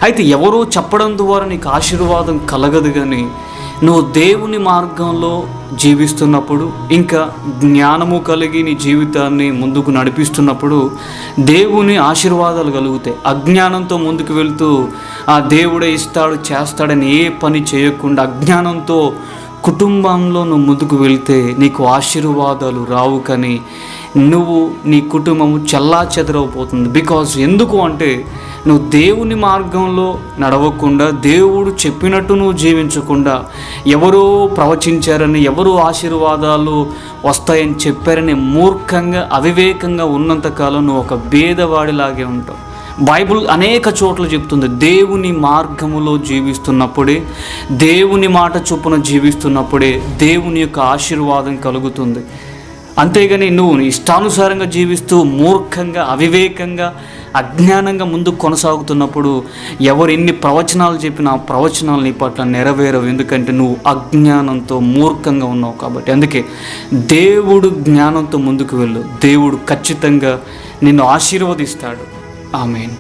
అయితే ఎవరో చెప్పడం ద్వారా నీకు ఆశీర్వాదం కలగదు, కానీ నువ్వు దేవుని మార్గంలో జీవిస్తున్నప్పుడు, ఇంకా జ్ఞానము కలిగి నీ జీవితాన్ని ముందుకు నడిపిస్తున్నప్పుడు దేవుని ఆశీర్వాదాలు కలుగుతాయి. అజ్ఞానంతో ముందుకు వెళ్తూ ఆ దేవుడే ఇస్తాడు చేస్తాడని ఏ పని చేయకుండా అజ్ఞానంతో కుటుంబంలో నువ్వు ముందుకు వెళ్తే నీకు ఆశీర్వాదాలు రావు, కానీ నీ కుటుంబము చెల్లాచెదరవుపోతుంది. బికాజ్ ఎందుకు అంటే నువ్వు దేవుని మార్గంలో నడవకుండా, దేవుడు చెప్పినట్టు నువ్వు జీవించకుండా, ఎవరో ప్రవచించారని, ఎవరో ఆశీర్వాదాలు వస్తాయని చెప్పారని మూర్ఖంగా అవివేకంగా ఉన్నంతకాలం నువ్వు ఒక భేదవాడిలాగే ఉంటావు. బైబిల్ అనేక చోట్ల చెప్తుంది, దేవుని మార్గములో జీవిస్తున్నప్పుడే, దేవుని మాట చొప్పున జీవిస్తున్నప్పుడే దేవుని యొక్క ఆశీర్వాదం కలుగుతుంది. అంతేగాని నువ్వు ఇష్టానుసారంగా జీవిస్తూ మూర్ఖంగా అవివేకంగా అజ్ఞానంగా ముందుకు కొనసాగుతున్నప్పుడు ఎవరు ఎన్ని ప్రవచనాలు చెప్పినా ఆ ప్రవచనాలు నీ పట్ల నెరవేరవు. ఎందుకంటే నువ్వు అజ్ఞానంతో మూర్ఖంగా ఉన్నావు కాబట్టి. అందుకే దేవుడు జ్ఞానంతో ముందుకు వెళ్ళు, దేవుడు ఖచ్చితంగా నిన్ను ఆశీర్వదిస్తాడు. ఆమేన్.